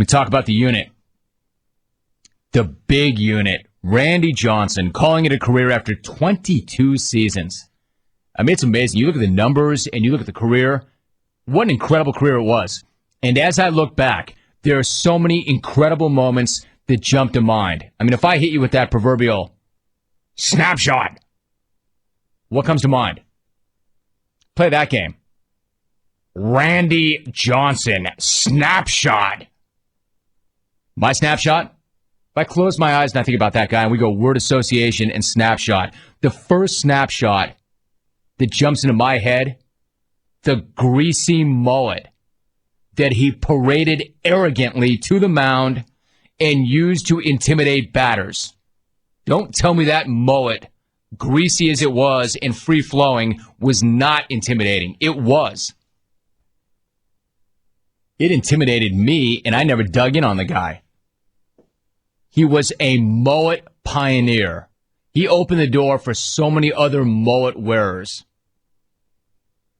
We talk about the unit. The big unit. Randy Johnson calling it a career after 22 seasons. I mean, it's amazing. You look at the numbers and you look at the career. What an incredible career it was. And as I look back, there are so many incredible moments that jump to mind. I mean, if I hit you with that proverbial snapshot, what comes to mind? Play that game. Randy Johnson, snapshot. My snapshot? If I close my eyes and I think about that guy and we go word association and snapshot, the first snapshot that jumps into my head, the greasy mullet that he paraded arrogantly to the mound and used to intimidate batters. Don't tell me that mullet, greasy as it was and free-flowing, was not intimidating. It was. It intimidated me, and I never dug in on the guy. He was a mullet pioneer. He opened the door for so many other mullet wearers.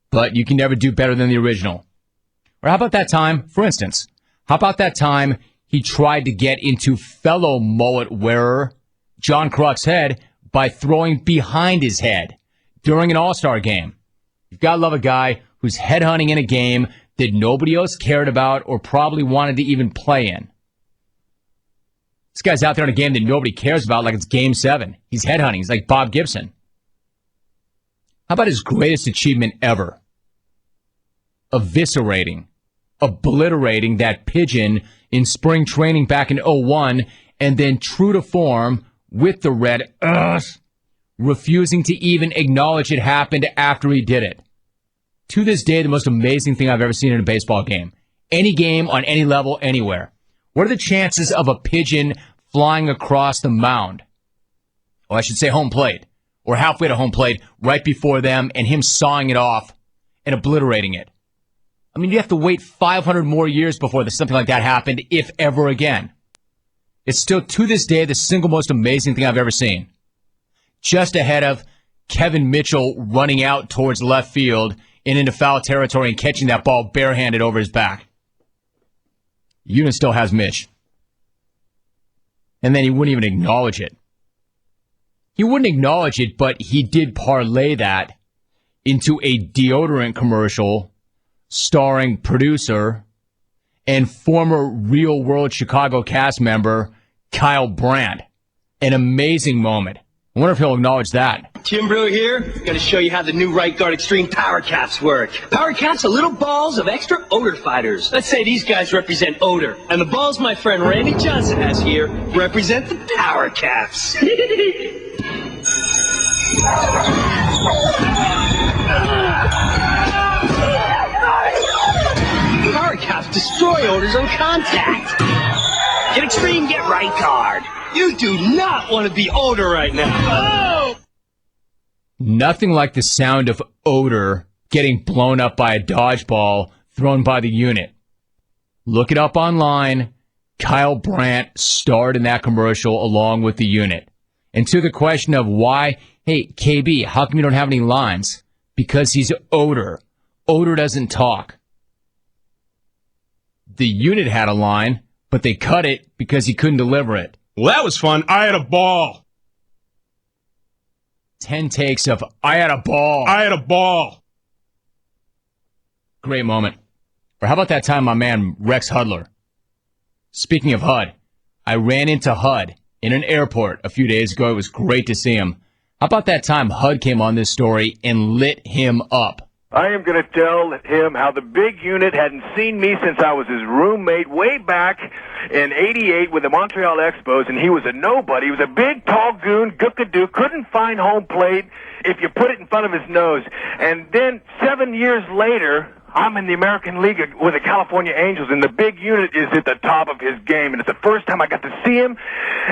But you can never do better than the original. Or how about that time, for instance, how about that time he tried to get into fellow mullet wearer John Kruk's head by throwing behind his head during an All-Star game? You've got to love a guy who's headhunting in a game that nobody else cared about or probably wanted to even play in. This guy's out there in a game that nobody cares about like it's Game 7. He's headhunting. He's like Bob Gibson. How about his greatest achievement ever? Eviscerating, obliterating that pigeon in spring training back in 2001, and then true to form with the red, refusing to even acknowledge it happened after he did it. To this day, the most amazing thing I've ever seen in a baseball game. Any game, on any level, anywhere. What are the chances of a pigeon flying across the mound? Well, I should say home plate, or halfway to home plate, right before them, and him sawing it off and obliterating it. I mean, you have to wait 500 more years before something like that happened, if ever again. It's still, to this day, the single most amazing thing I've ever seen. Just ahead of Kevin Mitchell running out towards left field and into foul territory and catching that ball barehanded over his back. Unit still has Mitch. And then he wouldn't even acknowledge it. He wouldn't acknowledge it, but he did parlay that into a deodorant commercial starring producer and former Real World Chicago cast member Kyle Brandt. An amazing moment. I wonder if he'll acknowledge that. Tim Brewer here. Going to show you how the new Right Guard Extreme Power Caps work. Power Caps are little balls of extra odor fighters. Let's say these guys represent odor, and the balls my friend Randy Johnson has here represent the Power Caps. Power Caps destroy odors on contact. Get extreme, get Right Guard. You do not want to be odor right now. Oh! Nothing like the sound of odor getting blown up by a dodgeball thrown by the unit. Look it up online. Kyle Brandt starred in that commercial along with the unit. And to the question of why, hey, KB, how come you don't have any lines? Because he's odor. Odor doesn't talk. The unit had a line, but they cut it because he couldn't deliver it. Well, that was fun. I had a ball. 10 takes of, I had a ball. I had a ball. Great moment. Or how about that time my man Rex Hudler? Speaking of Hud, I ran into Hud in an airport a few days ago. It was great to see him. How about that time Hud came on this story and lit him up? I am going to tell him how the big unit hadn't seen me since I was his roommate way back in '88 with the Montreal Expos, and he was a nobody. He was a big, tall goon, gookadoo, couldn't find home plate if you put it in front of his nose. And then 7 years later, I'm in the American League with the California Angels, and the big unit is at the top of his game. And it's the first time I got to see him,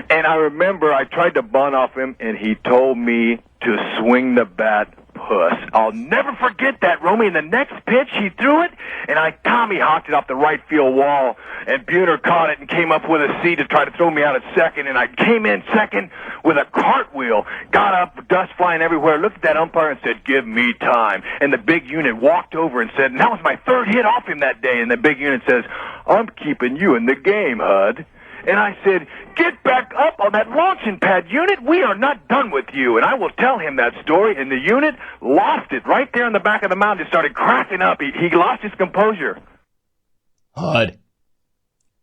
and I remember I tried to bunt off him, and he told me to swing the bat puss. I'll never forget that, Romy. And the next pitch, he threw it, and I Tommy hawked it off the right field wall. And Buhner caught it and came up with a C to try to throw me out at second. And I came in second with a cartwheel, got up, dust flying everywhere, looked at that umpire and said, "Give me time." And the big unit walked over and said, and that was my third hit off him that day. And the big unit says, "I'm keeping you in the game, Hud." And I said, "Get back up on that launching pad, unit. We are not done with you." And I will tell him that story. And the unit lost it right there in the back of the mound. Just started cracking up. He lost his composure. Hud.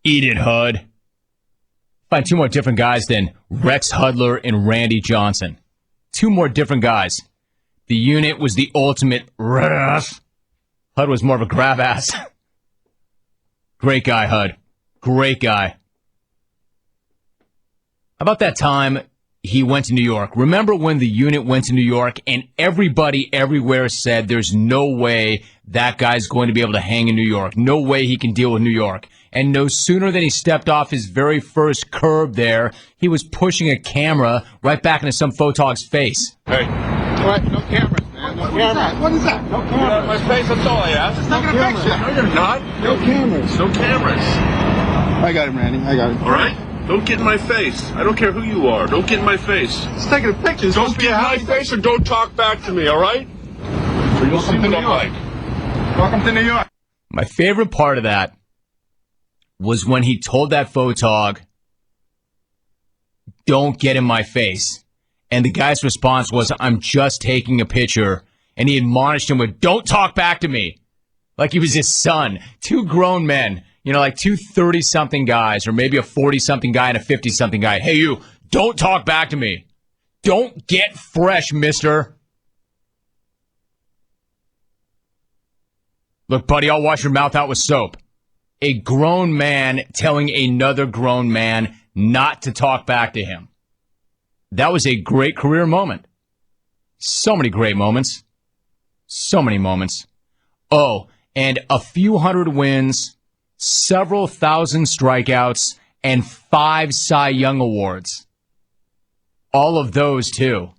Eat it, Hud. Find two more different guys than Rex Hudler and Randy Johnson. Two more different guys. The unit was the ultimate rough. Hud was more of a grab ass. Great guy, Hud. Great guy. How about that time he went to New York? Remember when the unit went to New York and everybody everywhere said there's no way that guy's going to be able to hang in New York. No way he can deal with New York. And no sooner than he stepped off his very first curb there, he was pushing a camera right back into some photog's face. Hey. What? No cameras, man. No cameras. What is that? No cameras. Get out of my face, that's all I ask. It's not going to fix it. No, you're not. No cameras. No cameras. I got him, Randy. I got him. All right? Don't get in my face. I don't care who you are. Don't get in my face. It's taking a picture. Don't get in my face or don't talk back to me, all right? Or you'll see what I'm like. Welcome to New York. My favorite part of that was when he told that photog, "Don't get in my face." And the guy's response was, "I'm just taking a picture." And he admonished him with, "Don't talk back to me." Like he was his son. Two grown men, like two 30-something guys, or maybe a 40-something guy and a 50-something guy. "Hey, you, don't talk back to me. Don't get fresh, mister." "Look, buddy, I'll wash your mouth out with soap." A grown man telling another grown man not to talk back to him. That was a great career moment. So many great moments. So many moments. Oh, and a few hundred wins, several thousand strikeouts, and 5 Cy Young Awards. All of those, too.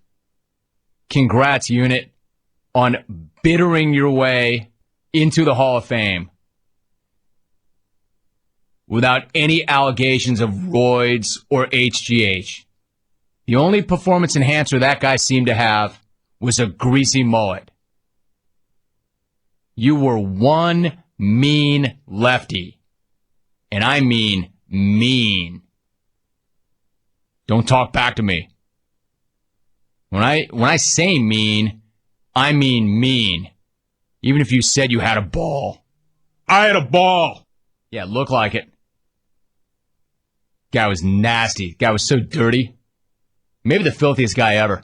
Congrats, unit, on bittering your way into the Hall of Fame without any allegations of roids or HGH. The only performance enhancer that guy seemed to have was a greasy mullet. You were one mean lefty. And I mean mean. Don't talk back to me. When I say mean, I mean mean. Even if you said you had a ball. I had a ball. Yeah, it looked like it. Guy was nasty. Guy was so dirty. Maybe the filthiest guy ever.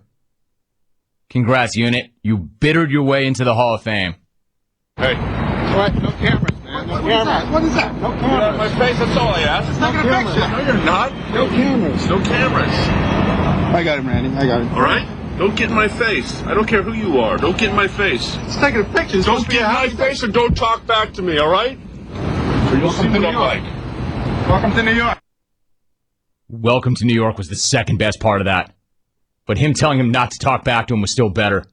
Congrats, unit. You bittered your way into the Hall of Fame. Hey. What? No cameras, man. No cameras. What is that? No cameras. Get out of my face, that's all I ask. It's not going to fix it. No, you're not. No cameras. No cameras. I got him, Randy. I got him. All right? Don't get in my face. I don't care who you are. Don't get in my face. It's taking a picture. Don't get in my face or don't talk back to me, all right? Or you'll see what I'm like. Welcome to New York. Welcome to New York was the second best part of that. But him telling him not to talk back to him was still better.